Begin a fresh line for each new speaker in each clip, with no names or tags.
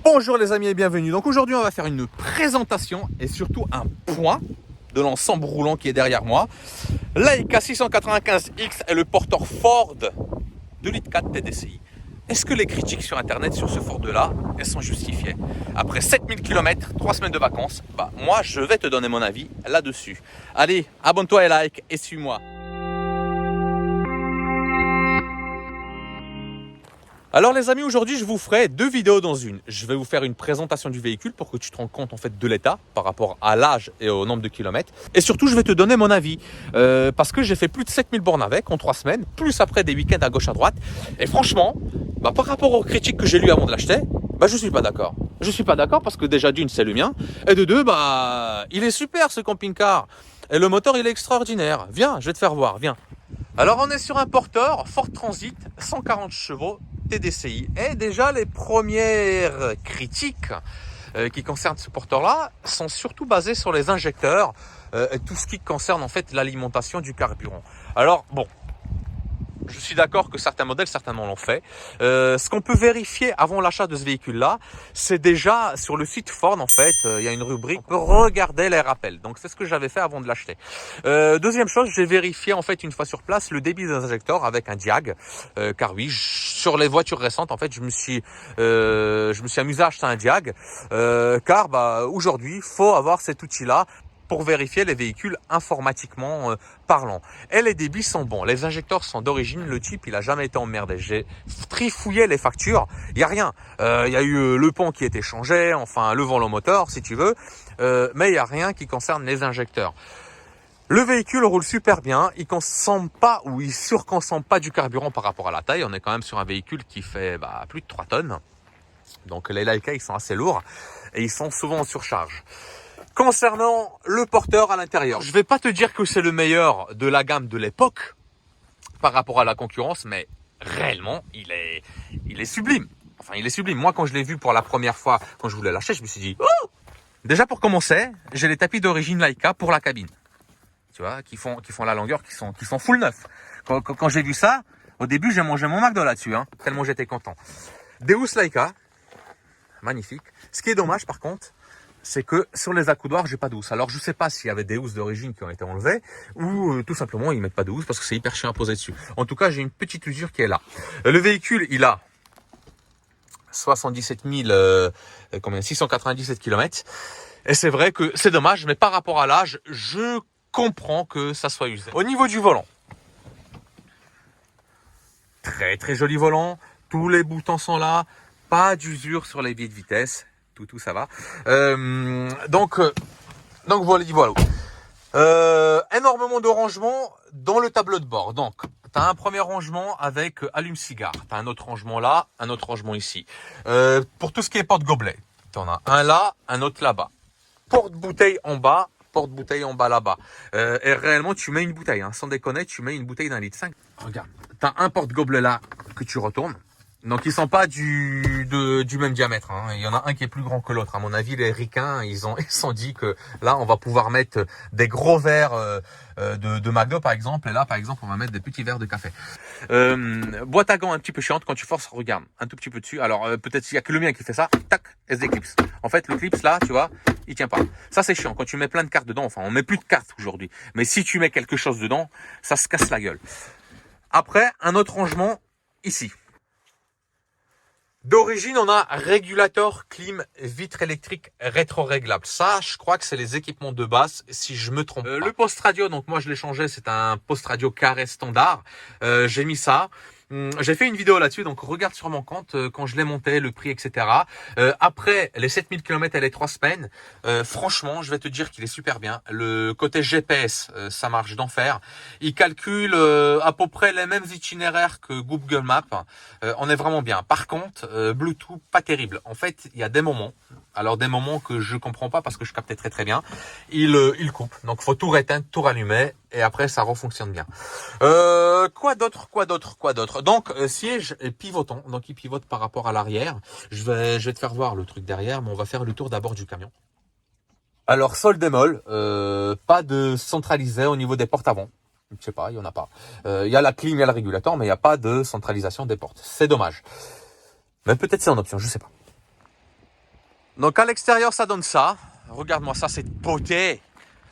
Bonjour les amis et bienvenue. Donc aujourd'hui on va faire une présentation et surtout un point de l'ensemble roulant qui est derrière moi. Laika 695X est le porteur Ford 2,4 litres TDCi. Est-ce que les critiques sur internet sur ce Ford là, elles sont justifiées? Après 7000 km, 3 semaines de vacances, moi je vais te donner mon avis là-dessus. Allez, abonne-toi et like et suis-moi. Alors les amis, aujourd'hui je vous ferai deux vidéos dans une. Je vais vous faire une présentation du véhicule pour que tu te rendes compte en fait de l'état par rapport à l'âge et au nombre de kilomètres. Et surtout je vais te donner mon avis parce que j'ai fait plus de 7000 bornes avec en 3 semaines, plus après des week-ends à gauche à droite. Et franchement, par rapport aux critiques que j'ai lues avant de l'acheter, je suis pas d'accord. Je suis pas d'accord parce que déjà d'une c'est le mien et de deux il est super ce camping-car et le moteur il est extraordinaire. Viens, je vais te faire voir, viens. Alors on est sur un porteur Ford Transit 140 chevaux TDCi et déjà les premières critiques qui concernent ce porteur-là sont surtout basées sur les injecteurs et tout ce qui concerne en fait l'alimentation du carburant. Alors bon, je suis d'accord que certains modèles certainement l'ont fait. Ce qu'on peut vérifier avant l'achat de ce véhicule-là, c'est déjà sur le site Ford en fait, il y a une rubrique, on peut regarder les rappels. Donc c'est ce que j'avais fait avant de l'acheter. Deuxième chose, j'ai vérifié en fait une fois sur place le débit des injecteurs avec un diag, car oui, sur les voitures récentes en fait, je me suis amusé à acheter un diag, car aujourd'hui, il faut avoir cet outil-là pour vérifier les véhicules informatiquement parlant. Et les débits sont bons. Les injecteurs sont d'origine. Le type, il a jamais été emmerdé. J'ai trifouillé les factures. Il y a rien. Il y a eu le pont qui a été changé, enfin le volant moteur, si tu veux. Mais il y a rien qui concerne les injecteurs. Le véhicule roule super bien. Il consomme pas ou il surconsomme pas du carburant par rapport à la taille. On est quand même sur un véhicule qui fait plus de 3 tonnes. Donc les Laika, ils sont assez lourds et ils sont souvent en surcharge. Concernant le porteur à l'intérieur, je ne vais pas te dire que c'est le meilleur de la gamme de l'époque par rapport à la concurrence, mais réellement, il est sublime. Enfin, il est sublime. Moi, quand je l'ai vu pour la première fois, quand je voulais l'acheter, je me suis dit, oh! Déjà pour commencer, j'ai les tapis d'origine Laika pour la cabine. Tu vois, qui font la longueur, qui sont full neuf. Quand j'ai vu ça, au début, j'ai mangé mon McDo là-dessus, tellement j'étais content. Des housses Laika, magnifique. Ce qui est dommage, par contre, c'est que sur les accoudoirs, j'ai pas de housse. Alors, je sais pas s'il y avait des housses d'origine qui ont été enlevées ou tout simplement, ils mettent pas de housse parce que c'est hyper chiant à poser dessus. En tout cas, j'ai une petite usure qui est là. Le véhicule, il a 77 697 km. Et c'est vrai que c'est dommage, mais par rapport à l'âge, je comprends que ça soit usé. Au niveau du volant, très très joli volant. Tous les boutons sont là. Pas d'usure sur les leviers de vitesse. Tout ça va. Donc voilà. Énormément de rangements dans le tableau de bord. Donc, tu as un premier rangement avec allume-cigare. Tu as un autre rangement là, un autre rangement ici. Pour tout ce qui est porte-gobelet, tu en as un là, un autre là-bas. Porte-bouteille en bas, porte-bouteille en bas là-bas. Et réellement, tu mets une bouteille. Sans déconner, tu mets une bouteille d'1,5 litre. Regarde, tu as un porte-gobelet là que tu retournes. Donc ils sont pas du même diamètre. Il y en a un qui est plus grand que l'autre. À mon avis, les ricains, ils sont dit que là, on va pouvoir mettre des gros verres de McDo par exemple. Et là, par exemple, on va mettre des petits verres de café. Boîte à gants un petit peu chiante. Quand tu forces, regarde, un tout petit peu dessus. Alors peut-être s'il y a que le mien qui fait ça. Tac, et se déclipse. En fait, le clips là, tu vois, il tient pas. Ça c'est chiant. Quand tu mets plein de cartes dedans, enfin, on met plus de cartes aujourd'hui. Mais si tu mets quelque chose dedans, ça se casse la gueule. Après, un autre rangement ici. D'origine, on a régulateur, clim, vitre électrique rétro-réglable. Ça, je crois que c'est les équipements de base, si je me trompe pas. Le poste radio, donc moi je l'ai changé, c'est un poste radio carré standard. J'ai mis ça. J'ai fait une vidéo là-dessus, donc regarde sur mon compte quand je l'ai monté, le prix, etc. Après les 7000 km et les 3 semaines, franchement, je vais te dire qu'il est super bien. Le côté GPS, ça marche d'enfer. Il calcule à peu près les mêmes itinéraires que Google Maps. On est vraiment bien. Par contre, Bluetooth, pas terrible. En fait, il y a des moments que je comprends pas parce que je captais très très bien. Il coupe. Donc faut tout réteindre, tout rallumer et après ça refonctionne bien. Quoi d'autre? Donc siège pivotant. Donc il pivote par rapport à l'arrière. Je vais te faire voir le truc derrière, mais on va faire le tour d'abord du camion. Alors sol démol, pas de centralisé au niveau des portes avant. Je sais pas, il y en a pas. Il y a la clim, il y a le régulateur, mais il n'y a pas de centralisation des portes. C'est dommage. Mais peut-être c'est en option, je sais pas. Donc à l'extérieur, ça donne ça. Regarde-moi ça, cette beauté.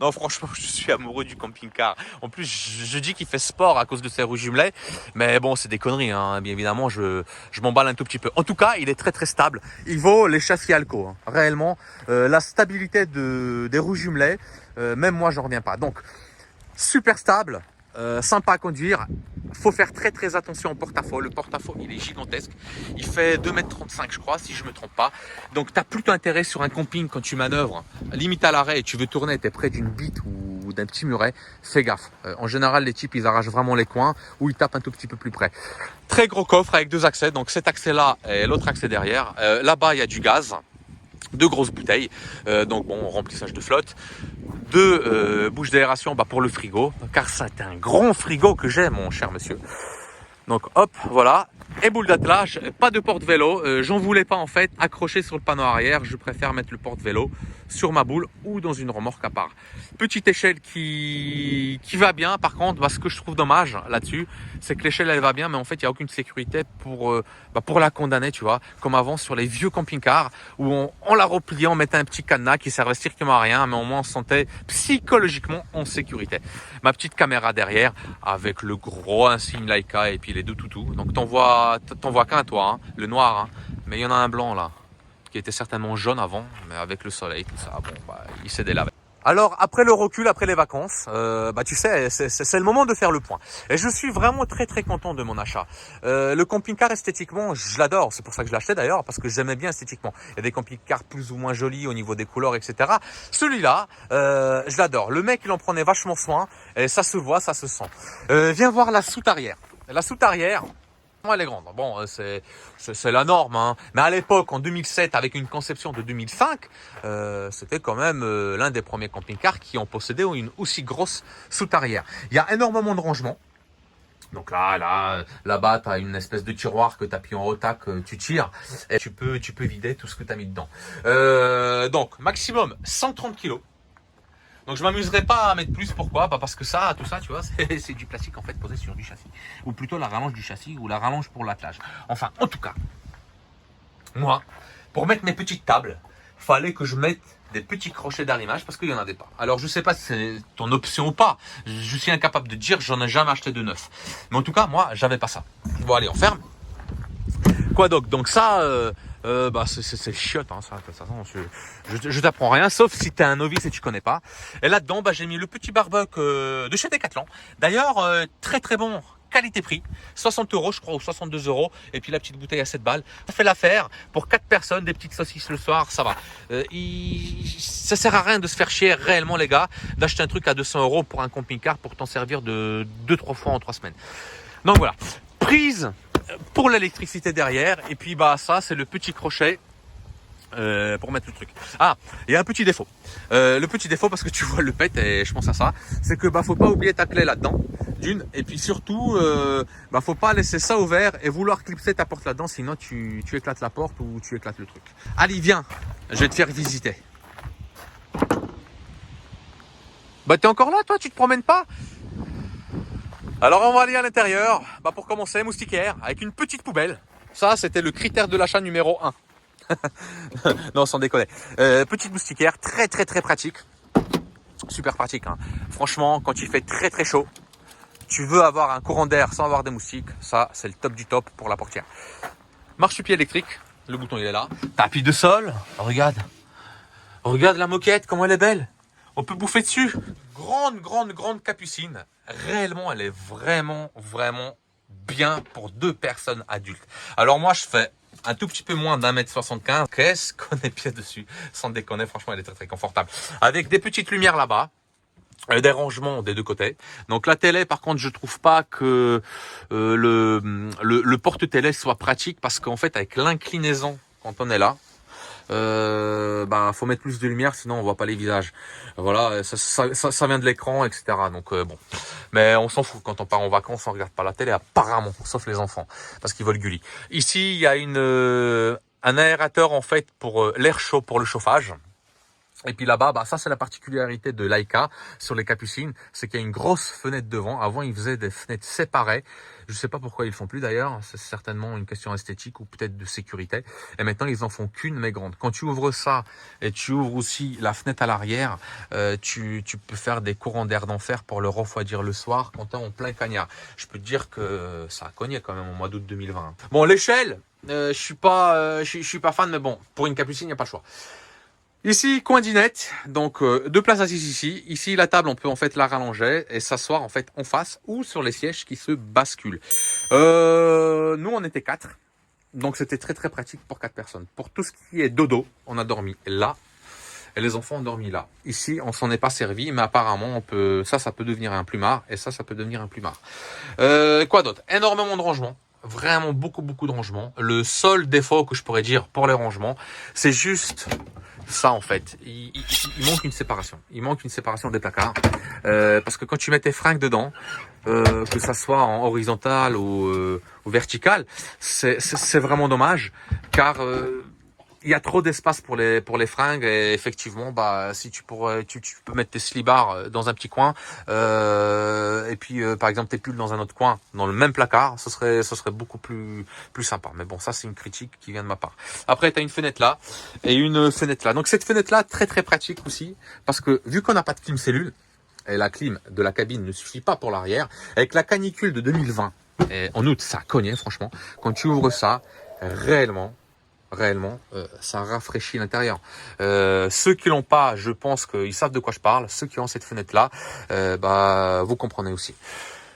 Non, franchement, je suis amoureux du camping-car. En plus, je dis qu'il fait sport à cause de ses roues jumelées. Mais bon, c'est des conneries, hein. Bien évidemment, je m'emballe un tout petit peu. En tout cas, il est très très stable. Il vaut les châssis Alco, hein. Réellement, la stabilité des roues jumelées, même moi, j'en reviens pas. Donc, super stable, sympa à conduire. Faut faire très très attention au porte-à-faux. Le porte-à-faux, il est gigantesque. Il fait 2,35 m, je crois, si je me trompe pas. Donc, tu as plutôt intérêt sur un camping quand tu manœuvres, limite à l'arrêt et tu veux tourner, tu es près d'une bitte ou d'un petit muret, fais gaffe. En général, les types, ils arrachent vraiment les coins ou ils tapent un tout petit peu plus près. Très gros coffre avec 2 accès. Donc, cet accès-là et l'autre accès derrière. Là-bas, il y a du gaz. 2 grosses bouteilles, donc bon, remplissage de flotte, 2 bouches d'aération pour le frigo, car c'est un grand frigo que j'ai, mon cher monsieur. Donc hop, voilà, et boule d'attelage, pas de porte-vélo, j'en voulais pas en fait, accroché sur le panneau arrière, je préfère mettre le porte-vélo sur ma boule ou dans une remorque à part. Petite échelle qui va bien, par contre, ce que je trouve dommage là-dessus, c'est que l'échelle elle va bien, mais en fait il n'y a aucune sécurité pour la condamner, tu vois, comme avant sur les vieux camping-cars où on la repliait, on mettait un petit cadenas qui servait strictement à rien, mais au moins on se sentait psychologiquement en sécurité. Ma petite caméra derrière avec le gros insigne Leica et puis les 2 toutous. Donc t'en vois qu'un toi, hein, le noir, hein, mais il y en a un blanc là qui était certainement jaune avant, mais avec le soleil tout ça, bon il s'est délavé. Alors après le recul, après les vacances, tu sais, c'est le moment de faire le point. Et je suis vraiment très très content de mon achat. Le camping-car esthétiquement, je l'adore. C'est pour ça que je l'ai acheté d'ailleurs, parce que j'aimais bien esthétiquement. Il y a des camping-cars plus ou moins jolis au niveau des couleurs, etc. Celui-là, je l'adore. Le mec, il en prenait vachement soin, et ça se voit, ça se sent. Viens voir la soute arrière. La soute arrière, elle est grande. Bon, c'est la norme, hein. Mais à l'époque, en 2007, avec une conception de 2005, c'était quand même l'un des premiers camping-cars qui ont possédé une aussi grosse soute arrière. Il y a énormément de rangements. Donc là-bas, tu as une espèce de tiroir que tu appuies en haut, tu tires et tu peux vider tout ce que tu as mis dedans. Donc, maximum 130 kg. Donc je m'amuserai pas à mettre plus, pourquoi? Parce que tout ça, tu vois, c'est du plastique en fait posé sur du châssis. Ou plutôt la rallonge du châssis ou la rallonge pour l'attelage. Enfin, en tout cas, moi, pour mettre mes petites tables, fallait que je mette des petits crochets d'arrimage parce qu'il y en avait pas. Alors je sais pas si c'est ton option ou pas. Je suis incapable de dire, j'en ai jamais acheté de neuf. Mais en tout cas, moi, j'avais pas ça. Bon allez, on ferme. Quoi donc ça... c'est chiotte, hein, ça. De toute façon, je t'apprends rien, sauf si t'es un novice et tu connais pas. Et là-dedans, j'ai mis le petit barbecue de chez Decathlon. D'ailleurs, très très bon qualité-prix, 60 € je crois, ou 62 €. Et puis la petite bouteille à 7 balles. Ça fait l'affaire pour 4 personnes, des petites saucisses le soir, ça va. Ça sert à rien de se faire chier réellement, les gars, d'acheter un truc à 200 € pour un camping-car pour t'en servir de 2-3 fois en 3 semaines. Donc voilà, prise pour l'électricité derrière, et puis ça c'est le petit crochet pour mettre le truc. Ah, il y a un petit défaut. Le petit défaut, parce que tu vois le pet et je pense à ça, c'est que faut pas oublier ta clé là-dedans, d'une, et puis surtout faut pas laisser ça ouvert et vouloir clipser ta porte là-dedans, sinon tu éclates la porte ou tu éclates le truc. Allez, viens, je vais te faire visiter. T'es encore là, toi, tu te promènes pas? Alors on va aller à l'intérieur, pour commencer, moustiquaire, avec une petite poubelle. Ça, c'était le critère de l'achat numéro 1. Non, sans déconner. Petite moustiquaire, très très très pratique. Super pratique, hein. Franchement, quand il fait très très chaud, tu veux avoir un courant d'air sans avoir des moustiques, ça c'est le top du top pour la portière. Marche-pied électrique, le bouton il est là. Tapis de sol, regarde la moquette, comment elle est belle. On peut bouffer dessus. Grande capucine. Réellement, elle est vraiment bien pour 2 personnes adultes. Alors moi, je fais un tout petit peu moins d'1,75 m. Qu'est-ce qu'on est pieds dessus? Sans déconner, franchement, elle est très très confortable. Avec des petites lumières là-bas. Des rangements des 2 côtés. Donc la télé, par contre, je trouve pas que le porte-télé soit pratique parce qu'en fait, avec l'inclinaison, quand on est là, faut mettre plus de lumière, sinon on voit pas les visages. Voilà, ça vient de l'écran, etc. Donc bon, mais on s'en fout. Quand on part en vacances, on regarde pas la télé, apparemment, sauf les enfants, parce qu'ils veulent Gulli. Ici, il y a un aérateur en fait pour l'air chaud, pour le chauffage. Et puis là-bas, bah ça c'est la particularité de Leica sur les Capucines, c'est qu'il y a une grosse fenêtre devant. Avant, ils faisaient des fenêtres séparées. Je sais pas pourquoi ils le font plus d'ailleurs. C'est certainement une question esthétique ou peut-être de sécurité. Et maintenant, ils en font qu'une mais grande. Quand tu ouvres ça et tu ouvres aussi la fenêtre à l'arrière, tu peux faire des courants d'air d'enfer pour le refroidir le soir quand t'es en plein cagnard. Je peux te dire que ça a cogné quand même au mois d'août 2020. Bon, l'échelle, je suis pas fan, mais bon, pour une Capucine, il n'y a pas le choix. Ici, coin dinette, donc 2 places assises ici. Ici, la table, on peut en fait la rallonger et s'asseoir en fait en face ou sur les sièges qui se basculent. Nous, on était 4, donc c'était très très pratique pour 4 personnes. Pour tout ce qui est dodo, on a dormi là et les enfants ont dormi là. Ici, on s'en est pas servi, mais apparemment, on peut, ça peut devenir un plumard et ça peut devenir un plumard. Quoi d'autre? Énormément de rangements. Vraiment beaucoup de rangements. Le seul défaut que je pourrais dire pour les rangements, c'est juste ça en fait. Il manque une séparation. Il manque une séparation des placards. Parce que quand tu mets tes fringues dedans, que ça soit en horizontal ou vertical, c'est vraiment dommage. Car il y a trop d'espace pour les fringues et effectivement bah si tu peux mettre tes slibards dans un petit coin et puis par exemple tes pulls dans un autre coin dans le même placard, ce serait beaucoup plus sympa. Mais bon, ça c'est une critique qui vient de ma part. Après tu as une fenêtre là et une fenêtre là. Donc cette fenêtre là très très pratique aussi parce que vu qu'on n'a pas de clim cellule et la clim de la cabine ne suffit pas pour l'arrière, avec la canicule de 2020 et en août ça cognait franchement. Quand tu ouvres ça réellement, ça rafraîchit l'intérieur. Ceux qui l'ont pas, je pense qu'ils savent de quoi je parle. Ceux qui ont cette fenêtre-là, bah, vous comprenez aussi.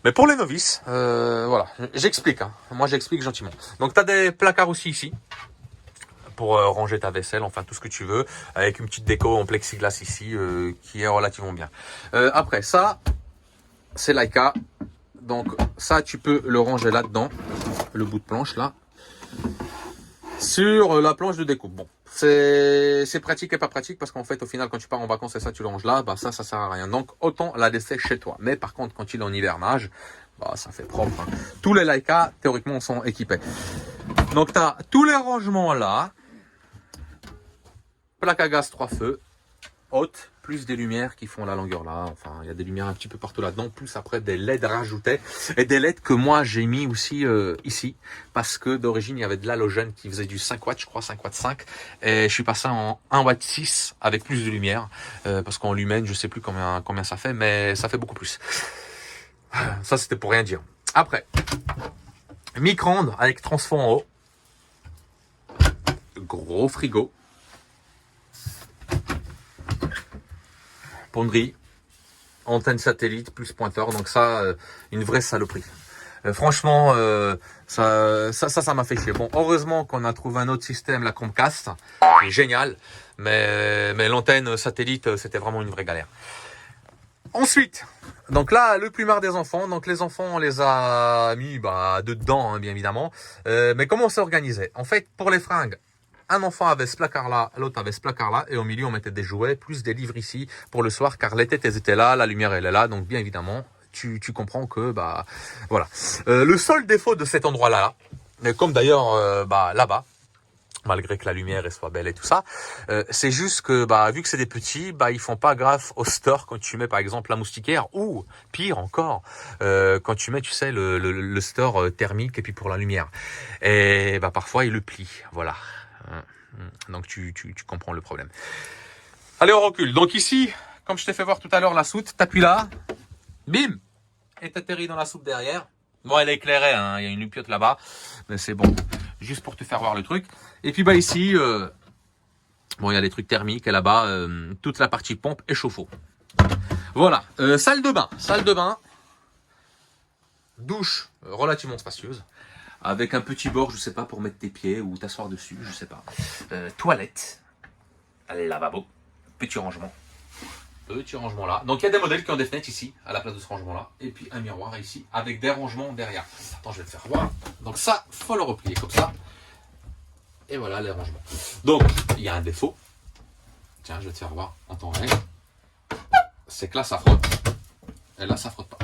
Mais pour les novices, voilà, j'explique. Hein. Moi, j'explique gentiment. Donc, tu as des placards aussi ici pour ranger ta vaisselle, enfin tout ce que tu veux, avec une petite déco en plexiglas ici qui est relativement bien. Après, ça, c'est Leica. Donc, ça, tu peux le ranger là-dedans, le bout de planche là. Sur la planche de découpe. Bon, c'est pratique et pas pratique parce qu'en fait au final quand tu pars en vacances et ça tu le ranges là, bah ça sert à rien. Donc autant la laisser chez toi. Mais par contre quand il est en hivernage, bah ça fait propre. Hein. Tous les Leica théoriquement sont équipés. Donc tu as tous les rangements là. Plaque à gaz 3 feux, haute, plus des lumières qui font la longueur là. Enfin, il y a des lumières un petit peu partout là-dedans. Plus après des LED rajoutés. Et des LED que moi j'ai mis aussi ici. Parce que d'origine il y avait de l'halogène qui faisait du 5 watts, je crois 5 watts 5. Et je suis passé en 1 watt 6 avec plus de lumière. Parce qu'en lumens, je sais plus combien ça fait. Mais ça fait beaucoup plus. Ça c'était pour rien dire. Après, micro-ondes avec transfo en haut. Gros frigo. Ponderie, antenne satellite plus pointeur, donc ça, une vraie saloperie. Franchement, ça m'a fait chier. Bon, heureusement qu'on a trouvé un autre système, la Chromecast, qui est génial, mais l'antenne satellite, c'était vraiment une vraie galère. Ensuite, donc là, le plumard des enfants. Donc les enfants, on les a mis dedans, hein, bien évidemment. Mais comment on s'est organisé? En fait, pour les fringues, un enfant avait ce placard-là, l'autre avait ce placard-là, et au milieu, on mettait des jouets, plus des livres ici pour le soir, car les têtes, elles étaient là, la lumière, elle est là, donc bien évidemment, tu comprends que, bah, voilà. Le seul défaut de cet endroit-là, comme d'ailleurs, là-bas, malgré que la lumière elle soit belle et tout ça, c'est juste que, vu que c'est des petits, ils font pas gaffe au store quand tu mets, par exemple, la moustiquaire, ou, pire encore, quand tu mets, tu sais, le store thermique, et puis pour la lumière. Et, parfois, il le plie, voilà. Donc tu comprends le problème. Allez, on recule. Donc ici, comme je t'ai fait voir tout à l'heure la soute, t'appuies là, bim, et t'atterris dans la soupe derrière. Bon, elle est éclairée, hein, il y a une lupiote là-bas, mais c'est bon, juste pour te faire voir le truc. Et puis ici, il y a les trucs thermiques, et là-bas, toute la partie pompe et chauffe-eau. Voilà, salle de bain, douche relativement spacieuse. Avec un petit bord, je sais pas, pour mettre tes pieds ou t'asseoir dessus, je sais pas. Toilette, lavabo, petit rangement là. Donc il y a des modèles qui ont des fenêtres ici, à la place de ce rangement là. Et puis un miroir ici, avec des rangements derrière. Attends, je vais te faire voir. Donc ça, faut le replier comme ça. Et voilà les rangements. Donc, il y a un défaut. Tiens, je vais te faire voir en temps réel. C'est que là, ça frotte. Et là, ça frotte pas.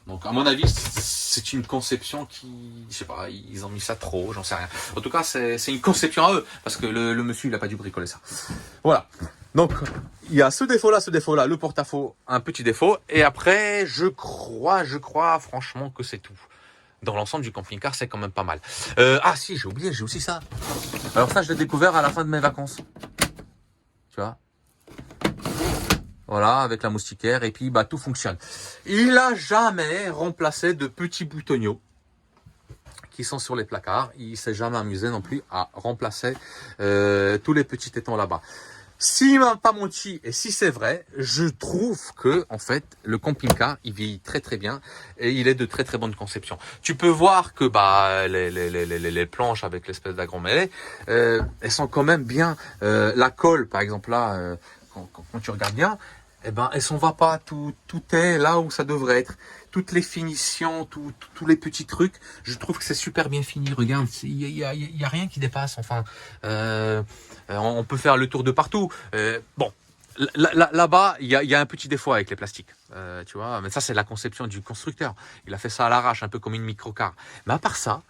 Donc, à mon avis, c'est une conception qui, je sais pas, ils ont mis ça trop, j'en sais rien. En tout cas, c'est une conception à eux, parce que le monsieur, il a pas dû bricoler ça. Voilà. Donc, il y a ce défaut-là, le porte-à-faux, un petit défaut. Et après, je crois franchement que c'est tout. Dans l'ensemble du camping-car, c'est quand même pas mal. Ah si, j'ai oublié, j'ai aussi ça. Alors ça, je l'ai découvert à la fin de mes vacances. Tu vois? Voilà, avec la moustiquaire, et puis bah tout fonctionne. Il a jamais remplacé de petits boutonniaux qui sont sur les placards. Il s'est jamais amusé non plus à remplacer tous les petits tétons là-bas. S'il m'a pas menti, et si c'est vrai, je trouve que en fait le camping-car il vieillit très très bien et il est de très très bonne conception. Tu peux voir que bah les planches avec l'espèce d'agromêlé, elles sont quand même bien. La colle par exemple là, quand tu regardes bien, eh ben elles s'en va pas. Tout est là où ça devrait être. Toutes les finitions, tous les petits trucs, je trouve que c'est super bien fini. Regarde, il y a rien qui dépasse. Enfin, on peut faire le tour de partout. Bon, là-bas, il y a un petit défaut avec les plastiques. Tu vois, mais ça c'est la conception du constructeur. Il a fait ça à l'arrache, un peu comme une microcar. Mais à part ça,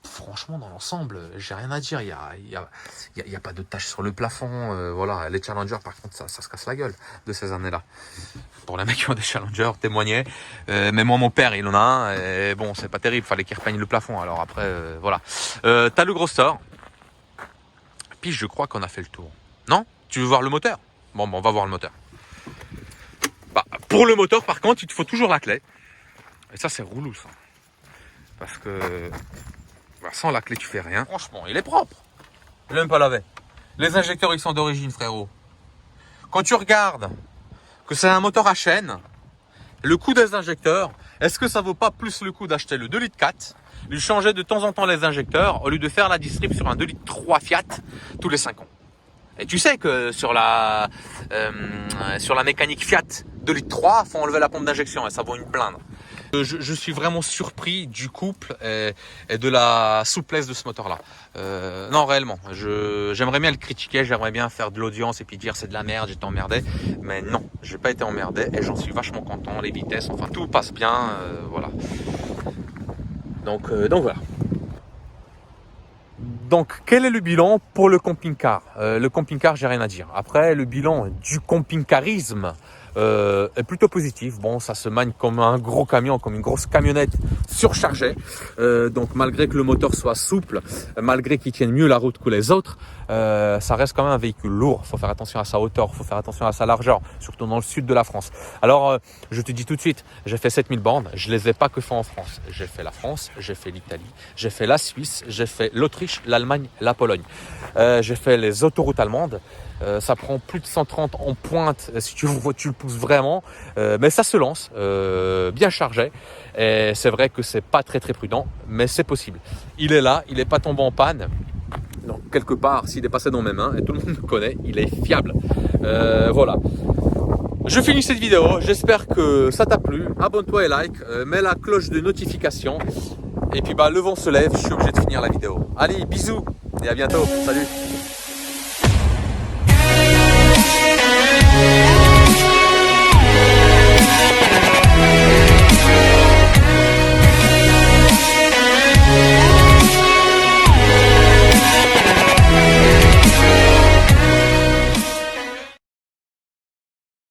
franchement, dans l'ensemble, j'ai rien à dire. Il y a pas de taches sur le plafond. Voilà, les Challengers, par contre, ça se casse la gueule de ces années-là. Pour les mecs qui ont des Challengers, témoigner. Mais moi, mon père, il en a un. Et bon, c'est pas terrible. Fallait qu'il repeigne le plafond. Alors après, voilà. T'as le gros store. Puis je crois qu'on a fait le tour. Non? Tu veux voir le moteur? Bon, on va voir le moteur. Bah, pour le moteur, par contre, il te faut toujours la clé. Et ça, c'est roulou, ça. Parce que bah, sans la clé, tu fais rien. Franchement, il est propre. Je l'ai même pas lavé. Les injecteurs, ils sont d'origine, frérot. Quand tu regardes que c'est un moteur à chaîne, le coût des injecteurs, est-ce que ça vaut pas plus le coup d'acheter le 2 litres 4, lui changer de temps en temps les injecteurs, au lieu de faire la distrib sur un 2 litres 3 Fiat tous les 5 ans? Et tu sais que sur la mécanique Fiat 2 litres 3, faut enlever la pompe d'injection et ça vaut une blinde. Je suis vraiment surpris du couple et de la souplesse de ce moteur-là. Non, réellement, j'aimerais bien le critiquer, j'aimerais bien faire de l'audience et puis dire c'est de la merde, j'étais emmerdé. Mais non, j'ai pas été emmerdé et j'en suis vachement content. Les vitesses, enfin tout passe bien, voilà. Donc voilà. Donc, quel est le bilan pour le camping-car? Le camping-car, j'ai rien à dire. Après, le bilan du camping-carisme est plutôt positif. Bon, ça se manie comme un gros camion, comme une grosse camionnette surchargée. Donc, malgré que le moteur soit souple, malgré qu'il tienne mieux la route que les autres, ça reste quand même un véhicule lourd. Il faut faire attention à sa hauteur, il faut faire attention à sa largeur, surtout dans le sud de la France. Alors, je te dis tout de suite, j'ai fait 7000 bornes. Je les ai pas que fait en France. J'ai fait la France, j'ai fait l'Italie, j'ai fait la Suisse, j'ai fait l'Autriche, l'Allemagne, la Pologne. J'ai fait les autoroutes allemandes. Ça prend plus de 130 en pointe si tu le pousses vraiment, mais ça se lance bien chargé. Et c'est vrai que c'est pas très prudent, mais c'est possible. Il est là, il n'est pas tombé en panne. Donc quelque part, s'il est passé dans mes mains, et tout le monde le connaît, il est fiable. Voilà. Je finis cette vidéo, j'espère que ça t'a plu. Abonne-toi et like, mets la cloche de notification. Et puis bah le vent se lève, je suis obligé de finir la vidéo. Allez, bisous et à bientôt. Salut.